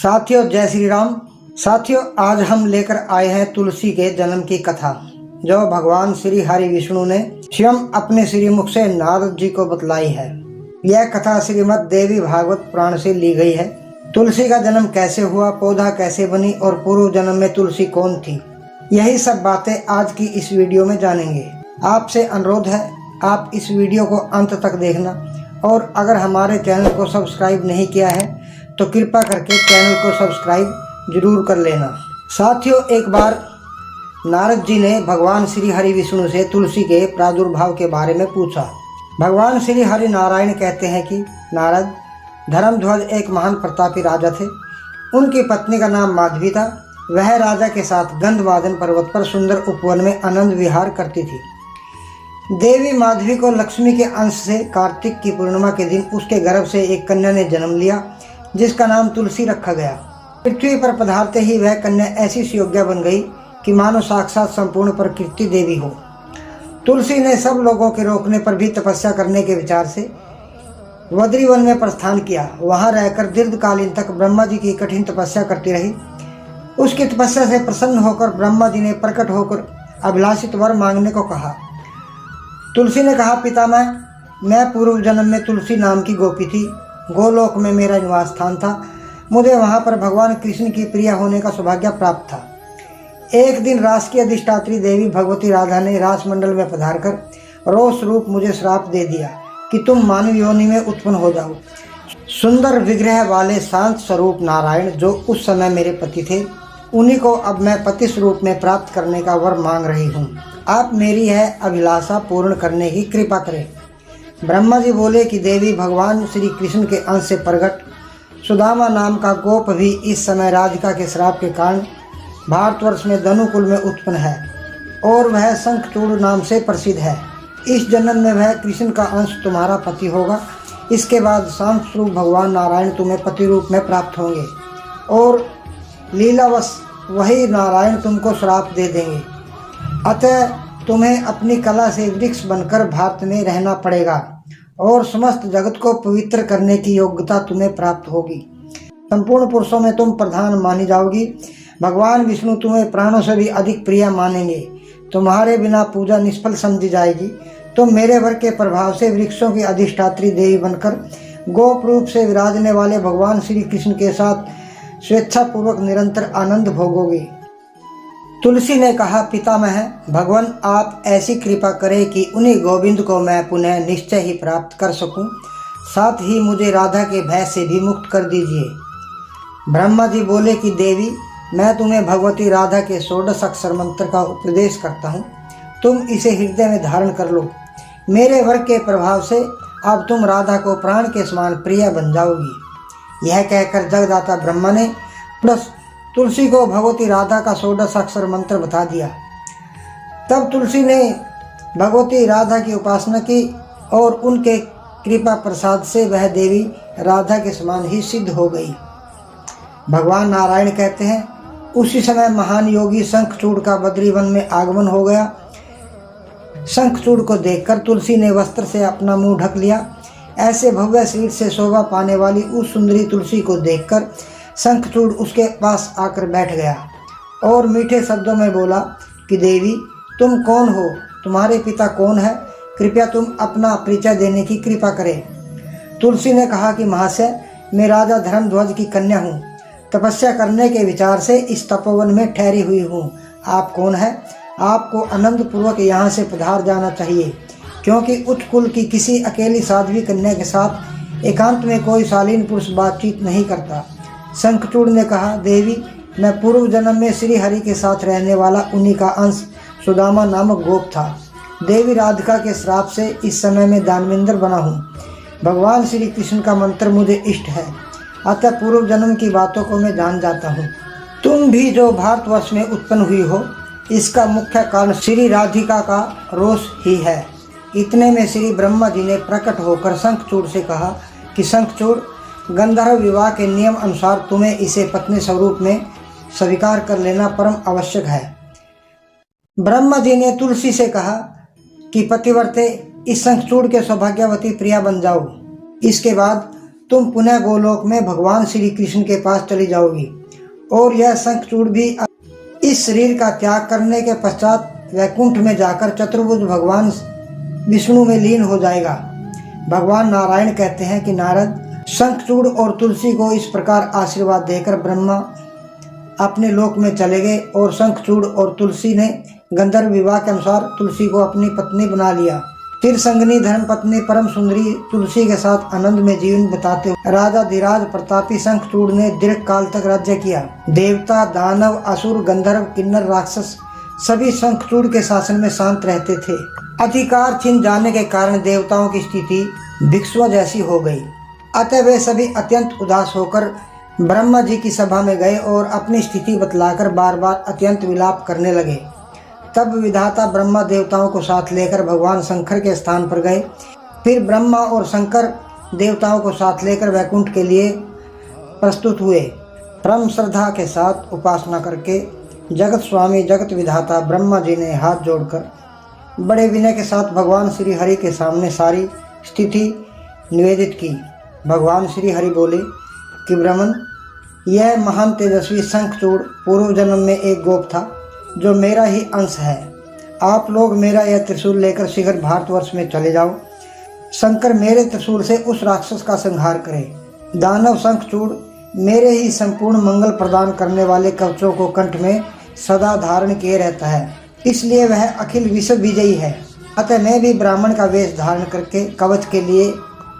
साथियों जय श्री राम। साथियों आज हम लेकर आए हैं तुलसी के जन्म की कथा, जो भगवान श्री हरि विष्णु ने स्वयं अपने श्रीमुख से नारद जी को बतलाई है। यह कथा श्रीमद् देवी भागवत पुराण से ली गई है। तुलसी का जन्म कैसे हुआ, पौधा कैसे बनी और पूर्व जन्म में तुलसी कौन थी, यही सब बातें आज की इस वीडियो में जानेंगे। आपसे अनुरोध है आप इस वीडियो को अंत तक देखना, और अगर हमारे चैनल को सब्सक्राइब नहीं किया है तो कृपया करके चैनल को सब्सक्राइब जरूर कर लेना। साथियों एक बार नारद जी ने भगवान श्री हरि विष्णु से तुलसी के प्रादुर्भाव के बारे में पूछा। भगवान श्री हरि नारायण कहते हैं कि नारद, धर्मध्वज एक महान प्रतापी राजा थे। उनकी पत्नी का नाम माधवी था। वह राजा के साथ गंधमादन पर्वत पर सुंदर उपवन में आनंद विहार करती थी। देवी माधवी को लक्ष्मी के अंश से कार्तिक की पूर्णिमा के दिन उसके गर्भ से एक कन्या ने जन्म लिया, जिसका नाम तुलसी रखा गया। पृथ्वी पर पधारते ही वह कन्या ऐसी सुयोग्या बन गई कि मानो साक्षात संपूर्ण प्रकृति देवी हो। तुलसी ने सब लोगों के रोकने पर भी तपस्या करने के विचार से बद्रीवन में प्रस्थान किया। वहां रहकर दीर्घकालीन तक ब्रह्मा जी की कठिन तपस्या करती रही। उसकी तपस्या से प्रसन्न होकर ब्रह्मा जी ने प्रकट होकर अभिलाषित वर मांगने को कहा। तुलसी ने कहा, पितामह, मैं पूर्व जन्म में तुलसी नाम की गोपी थी। गोलोक में मेरा निवास स्थान था। मुझे वहां पर भगवान कृष्ण की प्रिय होने का सौभाग्य प्राप्त था। एक दिन रास की अधिष्ठात्री देवी भगवती राधा ने रास मंडल में पधारकर रोष रूप मुझे श्राप दे दिया कि तुम मानव योनि में उत्पन्न हो जाओ। सुंदर विग्रह वाले शांत स्वरूप नारायण, जो उस समय मेरे पति थे, उन्हीं को अब मैं पति स्वरूप में प्राप्त करने का वर मांग रही हूँ। आप मेरी यह अभिलाषा पूर्ण करने की कृपा करें। ब्रह्मा जी बोले कि देवी, भगवान श्री कृष्ण के अंश से प्रकट सुदामा नाम का गोप भी इस समय राधिका के श्राप के कारण भारतवर्ष में धनुकुल में उत्पन्न है, और वह शंखचूड़ नाम से प्रसिद्ध है। इस जन्म में वह कृष्ण का अंश तुम्हारा पति होगा। इसके बाद शांत स्वरूप भगवान नारायण तुम्हें पति रूप में प्राप्त होंगे, और लीलावश वही नारायण तुमको श्राप दे देंगे। अतः तुम्हें अपनी कला से वृक्ष बनकर भारत में रहना पड़ेगा, और समस्त जगत को पवित्र करने की योग्यता तुम्हें प्राप्त होगी। संपूर्ण पुरुषों में तुम प्रधान मानी जाओगी। भगवान विष्णु तुम्हें प्राणों से भी अधिक प्रिय मानेंगे। तुम्हारे बिना पूजा निष्फल समझी जाएगी। तुम मेरे वर के प्रभाव से वृक्षों की अधिष्ठात्री देवी बनकर गोप रूप से विराजने वाले भगवान श्री कृष्ण के साथ स्वेच्छापूर्वक निरंतर आनंद भोगोगे। तुलसी ने कहा, पितामह, भगवान आप ऐसी कृपा करें कि उन्हीं गोविंद को मैं पुनः निश्चय ही प्राप्त कर सकूं। साथ ही मुझे राधा के भय से भी मुक्त कर दीजिए। ब्रह्मा जी बोले कि देवी, मैं तुम्हें भगवती राधा के 16 अक्षर मंत्र का उपदेश करता हूँ। तुम इसे हृदय में धारण कर लो। मेरे वर के प्रभाव से अब तुम राधा को प्राण के समान प्रिय बन जाओगी। यह कहकर जगदाता ब्रह्मा ने तुलसी को भगवती राधा का 16 अक्षर मंत्र बता दिया। तब तुलसी ने भगवती राधा की उपासना की, और उनके कृपा प्रसाद से वह देवी राधा के समान ही सिद्ध हो गई। भगवान नारायण कहते हैं, उसी समय महान योगी शंखचूड़ का बद्रीवन में आगमन हो गया। शंखचूड़ को देखकर तुलसी ने वस्त्र से अपना मुंह ढक लिया। ऐसे भव्य शरीर से शोभा पाने वाली उस सुंदरी तुलसी को देखकर शंखचूड़ उसके पास आकर बैठ गया, और मीठे शब्दों में बोला कि देवी, तुम कौन हो? तुम्हारे पिता कौन है? कृपया तुम अपना परिचय देने की कृपा करें। तुलसी ने कहा कि महाशय, मैं राजा धर्मध्वज की कन्या हूँ। तपस्या करने के विचार से इस तपोवन में ठहरी हुई हूँ। आप कौन है? आपको आनंद पूर्वक यहाँ से पधार जाना चाहिए, क्योंकि उच्च कुल की किसी अकेली साध्वी कन्या के साथ एकांत में कोई शालीन पुरुष बातचीत नहीं करता। शंखचूड़ ने कहा, देवी, मैं पूर्व जन्म में श्री हरि के साथ रहने वाला उन्हीं का अंश सुदामा नामक गोप था। देवी राधिका के श्राप से इस समय में दानवेंद्र बना हूँ। भगवान श्री कृष्ण का मंत्र मुझे इष्ट है, अतः पूर्व जन्म की बातों को मैं जान जाता हूँ। तुम भी जो भारतवर्ष में उत्पन्न हुई हो, इसका मुख्य कारण श्री राधिका का रोष ही है। इतने में श्री ब्रह्मा जी ने प्रकट होकर शंखचूड़ से कहा कि शंखचूड़, गंधर्व विवाह के नियम अनुसार तुम्हें इसे पत्नी स्वरूप में स्वीकार कर लेना परम आवश्यक है। ब्रह्मा जी ने तुलसी से कहा कि पतिव्रते, इस शंखचूड़ के सौभाग्यवती प्रिया बन जाओ। इसके बाद तुम पुनः गोलोक में भगवान श्री कृष्ण के पास चली जाओगी और यह शंखचूड़ भी इस शरीर का त्याग करने के पश्चात वैकुंठ में जाकर चतुर्भुज भगवान विष्णु में लीन हो जाएगा। भगवान नारायण कहते हैं कि नारद, शंखचूड़ और तुलसी को इस प्रकार आशीर्वाद देकर ब्रह्मा अपने लोक में चले गए और शंखचूड़ और तुलसी ने गंधर्व विवाह के अनुसार तुलसी को अपनी पत्नी बना लिया। फिर संगनी धर्म पत्नी परम सुंदरी तुलसी के साथ आनंद में जीवन बिताते हुए राजा धीराज प्रतापी शंखचूड़ ने दीर्घ काल तक राज्य किया। देवता, दानव, असुर, गंधर्व, किन्नर, राक्षस सभी शंखचूड़ के शासन में शांत रहते थे। अधिकार छिन जाने के कारण देवताओं की स्थिति भिक्षुआ जैसी हो गई। अतः वे सभी अत्यंत उदास होकर ब्रह्मा जी की सभा में गए और अपनी स्थिति बतलाकर बार बार अत्यंत विलाप करने लगे। तब विधाता ब्रह्मा देवताओं को साथ लेकर भगवान शंकर के स्थान पर गए। फिर ब्रह्मा और शंकर देवताओं को साथ लेकर वैकुंठ के लिए प्रस्तुत हुए। परम श्रद्धा के साथ उपासना करके जगत स्वामी जगत विधाता ब्रह्मा जी ने हाथ जोड़कर बड़े विनय के साथ भगवान श्री हरि के सामने सारी स्थिति निवेदित की। भगवान श्री हरि बोले कि ब्राह्मण, यह महान तेजस्वी शंखचूड़ पूर्व जन्म में एक गोप था जो मेरा ही अंश है। आप लोग मेरा यह त्रिशूल लेकर शीघ्र भारतवर्ष में चले जाओ। शंकर मेरे त्रिशूल से उस राक्षस का संहार करे। दानव शंखचूड़ मेरे ही संपूर्ण मंगल प्रदान करने वाले कवचों को कंठ में सदा धारण किए रहता है, इसलिए वह अखिल विश्व विजयी है। अतः मैं भी ब्राह्मण का वेश धारण करके कवच के लिए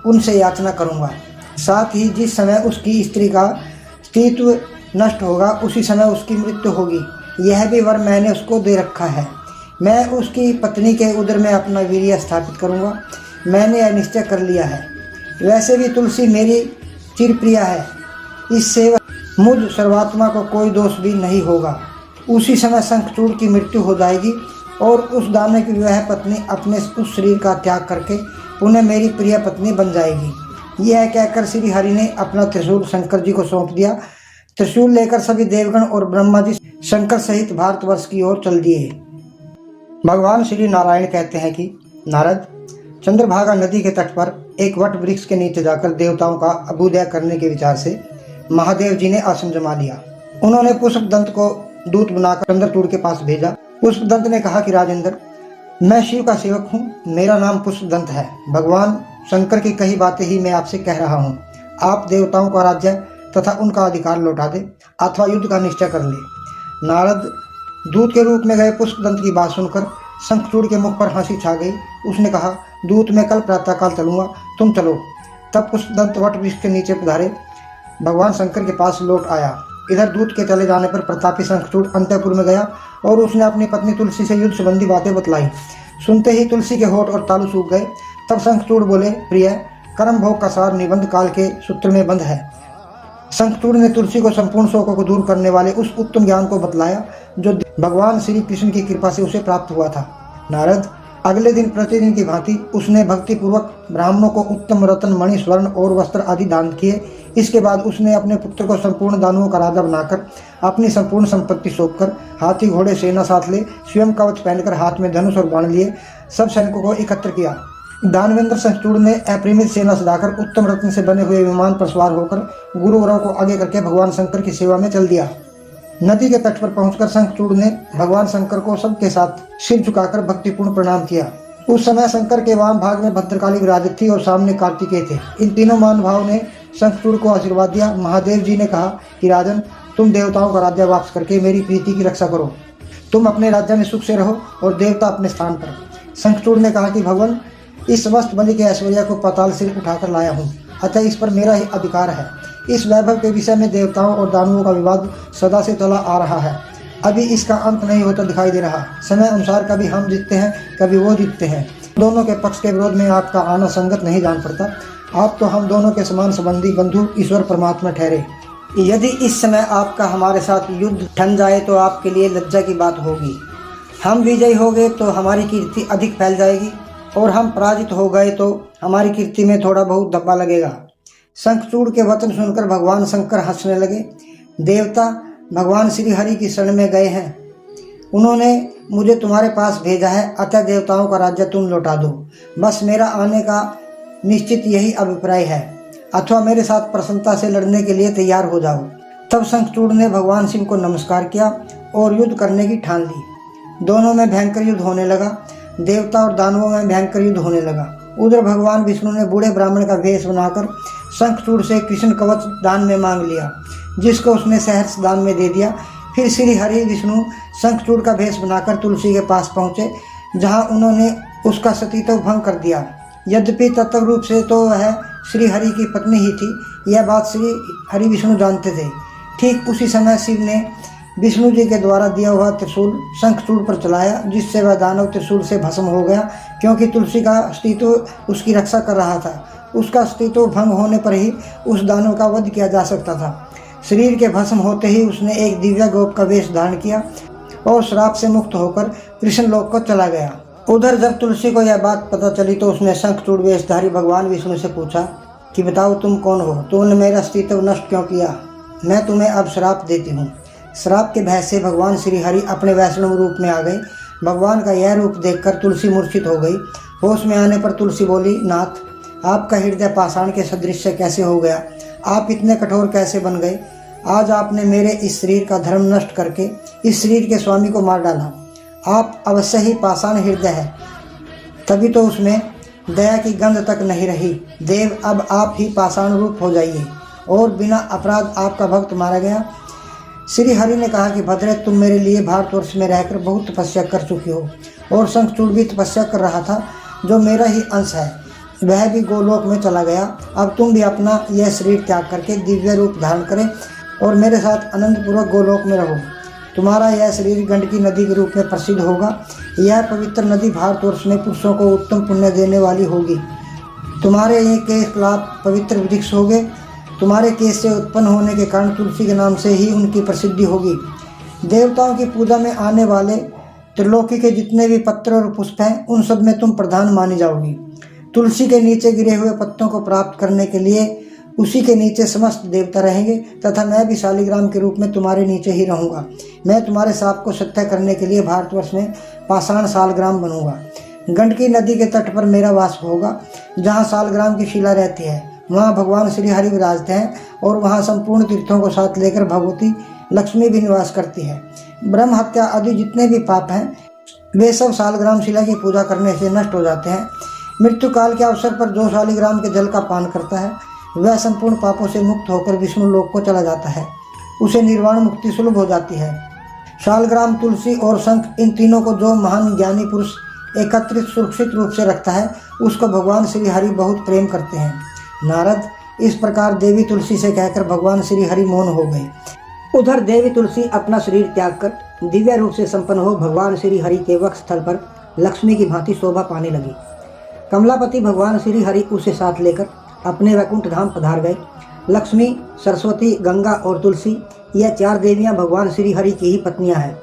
उनसे याचना करूंगा। साथ ही जिस समय उसकी स्त्री का अस्तित्व नष्ट होगा उसी समय उसकी मृत्यु होगी। यह भी वर मैंने उसको दे रखा है। मैं उसकी पत्नी के उदर में अपना वीर्य स्थापित करूंगा। मैंने यह निश्चय कर लिया है। वैसे भी तुलसी मेरी चिरप्रिया है, इससे मुझ सर्वात्मा को कोई दोष भी नहीं होगा। उसी समय शंखचूड़ की मृत्यु हो जाएगी और उस दानव की वह पत्नी अपने उस शरीर का त्याग करके पुनः मेरी प्रिय पत्नी बन जाएगी। यह कहकर श्री हरि ने अपना त्रिशूल शंकर जी को सौंप दिया। त्रिशूल लेकर सभी देवगण और ब्रह्मा जी शंकर सहित भारतवर्ष की ओर चल दिए। भगवान श्री नारायण कहते हैं कि नारद, चंद्रभागा नदी के तट पर एक वट वृक्ष के नीचे जाकर देवताओं का अभ्युदय करने के विचार से महादेव जी ने आसन जमा लिया। उन्होंने पुष्पदंत को दूत बनाकर चंद्रचूड़ के पास भेजा। पुष्पदंत ने कहा कि राजेंद्र, मैं शिव का सेवक हूँ, मेरा नाम पुष्पदंत है। भगवान शंकर की कही बातें ही मैं आपसे कह रहा हूँ। आप देवताओं का राज्य तथा उनका अधिकार लौटा दे अथवा युद्ध का निश्चय कर ले। नारद दूत के रूप में गए पुष्पदंत की बात सुनकर शंखचूड़ के मुख पर हंसी छा गई। उसने कहा, दूत मैं कल प्रातःकाल चलूंगा, तुम चलो। तब पुष्पदंत वट वृक्ष के नीचे पधारे भगवान शंकर के पास लौट आया। इधर दूत के चले जाने पर प्रतापी शंखचूड़ अंतःपुर में गया और उसने अपनी पत्नी तुलसी से युद्ध संबंधी बातें बतलाई। सुनते ही तुलसी के होठ और तालू सूख गए। तब शंखचूड़ बोले, प्रिय, कर्म भोग का सार निबंध काल के सूत्र में बंद है। शंखचूड़ ने तुलसी को संपूर्ण शोकों को दूर करने वाले उस उत्तम ज्ञान को बतलाया जो भगवान श्री कृष्ण की कृपा से उसे प्राप्त हुआ था। नारद, अगले दिन प्रतिदिन की भांति उसने भक्ति पूर्वक ब्राह्मणों को उत्तम रत्न, मणि, स्वर्ण और वस्त्र आदि दान किए। इसके बाद उसने अपने पुत्र को संपूर्ण दानवों का राजा बनाकर अपनी संपूर्ण संपत्ति सौंपकर हाथी घोड़े सेना साथ ले स्वयं कवच पहनकर हाथ में धनुष और बाण लिए सब सैनिकों को एकत्र किया। दानवेंद्र शंखचूड़ ने अपरिमित सेना सजाकर उत्तम रत्न से बने हुए विमान पर सवार होकर गुरु वरों को आगे करके भगवान शंकर की सेवा में चल दिया। नदी के तट पर पहुंचकर शंखचूड़ ने भगवान शंकर को सबके साथ सिर झुकाकर भक्तिपूर्ण प्रणाम किया। उस समय शंकर के वाम भाग में भद्रकाली विराजित थी और सामने कार्तिकेय थे। इन तीनों महानुभावों ने शंखचूड़ को आशीर्वाद दिया। महादेव जी ने कहा कि राजन, तुम देवताओं का राज्य वापस करके मेरी प्रीति की रक्षा करो। तुम अपने राज्य में सुख से रहो और देवता अपने स्थान पर। शंखचूड़ ने कहा कि भगवान, इस समस्त बलि के ऐश्वर्य को पाताल से उठाकर लाया हूँ, अतः इस पर मेरा ही अधिकार है। इस वैभव के विषय में देवताओं और दानवों का विवाद सदा से चला आ रहा है। अभी इसका अंत नहीं होता दिखाई दे रहा। समय अनुसार कभी हम जीतते हैं, कभी वो जीतते हैं। दोनों के पक्ष के विरोध में आपका आना संगत नहीं जान पड़ता। आप तो हम दोनों के समान संबंधी बंधु ईश्वर परमात्मा ठहरे। यदि इस समय आपका हमारे साथ युद्ध ठन जाए तो आपके लिए लज्जा की बात होगी। हम विजयी हो गए तो हमारी कीर्ति अधिक फैल जाएगी और हम पराजित हो गए तो हमारी कीर्ति में थोड़ा बहुत धब्बा लगेगा। शंखचूड़ के वचन सुनकर भगवान शंकर हंसने लगे। देवता भगवान श्री हरि की शरण में गए हैं। उन्होंने मुझे तुम्हारे पास भेजा है, अतः देवताओं का राज्य तुम लौटा दो। बस मेरा आने का निश्चित यही अभिप्राय है। अथवा मेरे साथ प्रसन्नता से लड़ने के लिए तैयार हो जाओ। तब शंखचूड़ ने भगवान शिव को नमस्कार किया और युद्ध करने की ठान ली। दोनों में भयंकर युद्ध होने लगा। देवता और दानवों में भयंकर युद्ध होने लगा। उधर भगवान विष्णु ने बूढ़े ब्राह्मण का वेश बनाकर शंखचूड़ से कृष्ण कवच दान में मांग लिया, जिसको उसने सहर्ष दान में दे दिया। फिर श्री हरि विष्णु शंखचूड़ का भेष बनाकर तुलसी के पास पहुँचे, जहाँ उन्होंने उसका सतीत्व भंग कर दिया। यद्यपि तत्व रूप से तो वह श्री हरि की पत्नी ही थी, यह बात श्री हरि विष्णु जानते थे। ठीक उसी समय शिव ने विष्णु जी के द्वारा दिया हुआ त्रिशूल शंखचूड़ पर चलाया, जिससे वह दानव त्रिशूल से भस्म हो गया। क्योंकि तुलसी का अस्तित्व उसकी रक्षा कर रहा था, उसका अस्तित्व भंग होने पर ही उस दानव का वध किया जा सकता था। शरीर के भस्म होते ही उसने एक दिव्य गोप का वेश धारण किया और श्राप से मुक्त होकर कृष्ण लोक को चला गया। उधर जब तुलसी को यह बात पता चली तो उसने शंखचूड़ वेशधारी भगवान विष्णु से पूछा कि बताओ तुम कौन हो, तुमने मेरा अस्तित्व नष्ट क्यों किया? मैं तुम्हें अब श्राप देती हूँ। श्राप के भय से भगवान श्री हरि अपने वैष्णव रूप में आ गए। भगवान का यह रूप देखकर तुलसी मूर्छित हो गई। होश में आने पर तुलसी बोली, नाथ, आपका हृदय पाषाण के सदृश कैसे हो गया? आप इतने कठोर कैसे बन गए? आज आपने मेरे इस शरीर का धर्म नष्ट करके इस शरीर के स्वामी को मार डाला। आप अवश्य ही पाषाण हृदय है, तभी तो उसमें दया की गंध तक नहीं रही। देव, अब आप ही पाषाण रूप हो जाइए और बिना अपराध आपका भक्त मारा गया। श्री हरि ने कहा कि भद्रे, तुम मेरे लिए भारतवर्ष में रहकर बहुत तपस्या कर चुकी हो और शंखचूड़ भी तपस्या कर रहा था, जो मेरा ही अंश है। वह भी गोलोक में चला गया। अब तुम भी अपना यह शरीर त्याग करके दिव्य रूप धारण करें और मेरे साथ आनंदपूर्वक गोलोक में रहो। तुम्हारा यह शरीर गंडकी नदी के रूप में प्रसिद्ध होगा। यह पवित्र नदी भारतवर्ष में पुरुषों को उत्तम पुण्य देने वाली होगी। तुम्हारे ये केश लाभ पवित्र वृक्ष होंगे। तुम्हारे केश से उत्पन्न होने के कारण तुलसी के नाम से ही उनकी प्रसिद्धि होगी। देवताओं की पूजा में आने वाले त्रिलोकी के जितने भी पत्र और पुष्प हैं, उन सब में तुम प्रधान मानी जाओगी। तुलसी के नीचे गिरे हुए पत्तों को प्राप्त करने के लिए उसी के नीचे समस्त देवता रहेंगे, तथा मैं भी शालिग्राम के रूप में तुम्हारे नीचे ही रहूँगा। मैं तुम्हारे साप को सत्य करने के लिए भारतवर्ष में पाषाण शालग्राम बनूंगा। गंडकी नदी के तट पर मेरा वास होगा, जहाँ शालग्राम की शिला रहती है। वहाँ भगवान श्री हरि विराजते हैं और वहाँ संपूर्ण तीर्थों को साथ लेकर भगवती लक्ष्मी भी निवास करती है। ब्रह्म हत्या आदि जितने भी पाप हैं, वे सब शालग्राम शिला की पूजा करने से नष्ट हो जाते हैं। मृत्यु काल के अवसर पर जो शालिग्राम के जल का पान करता है, वह संपूर्ण पापों से मुक्त होकर विष्णु लोक को चला जाता है। उसे निर्वाण मुक्ति सुलभ हो जाती है। शालग्राम, तुलसी और शंख, इन तीनों को जो महान ज्ञानी पुरुष एकत्रित सुरक्षित रूप से रखता है, उसको भगवान श्री हरि बहुत प्रेम करते हैं। नारद, इस प्रकार देवी तुलसी से कहकर भगवान श्री हरि मौन हो गए। उधर देवी तुलसी अपना शरीर त्याग कर दिव्य रूप से संपन्न हो भगवान श्री हरि के वक्ष स्थल पर लक्ष्मी की भांति शोभा पाने लगी। कमलापति भगवान श्री हरि उसे साथ लेकर अपने वैकुंठ धाम पधार गए। लक्ष्मी, सरस्वती, गंगा और तुलसी, यह चार देवियां भगवान श्री हरि की ही पत्नियां हैं।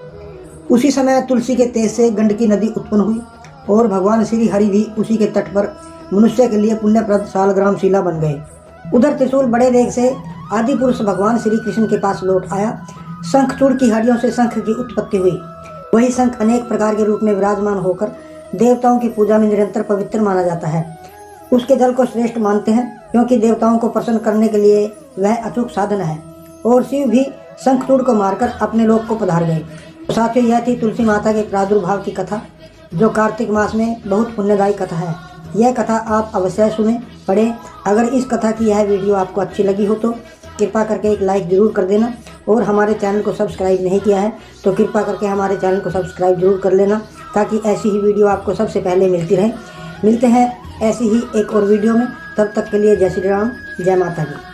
उसी समय तुलसी के तेज से गंडकी नदी उत्पन्न हुई और भगवान श्री हरि भी उसी के तट पर मनुष्य के लिए पुण्यप्रद शालग्राम शिला बन गए। उधर त्रिशूल बड़े वेग से आदि पुरुष भगवान श्री कृष्ण के पास लौट आया। शंखचूड़ की हड्डियों से शंख की उत्पत्ति हुई। वही शंख अनेक प्रकार के रूप में विराजमान होकर देवताओं की पूजा में निरंतर पवित्र माना जाता है। उसके जल को श्रेष्ठ मानते हैं, क्योंकि देवताओं को प्रसन्न करने के लिए वह अचूक साधन है। और शिव भी शंखचूड़ को मारकर अपने लोक को पधार गए। साथियों, यह थी तुलसी माता के प्रादुर्भाव की कथा, जो कार्तिक मास में बहुत पुण्यदायी कथा है। यह कथा आप अवश्य सुने, पढ़ें। अगर इस कथा की यह वीडियो आपको अच्छी लगी हो तो कृपा करके एक लाइक जरूर कर देना, और हमारे चैनल को सब्सक्राइब नहीं किया है तो कृपा करके हमारे चैनल को सब्सक्राइब जरूर कर लेना, ताकि ऐसी ही वीडियो आपको सबसे पहले मिलती रहे। मिलते हैं ऐसी ही एक और वीडियो में, तब तक के लिए जय श्री राम, जय माता की।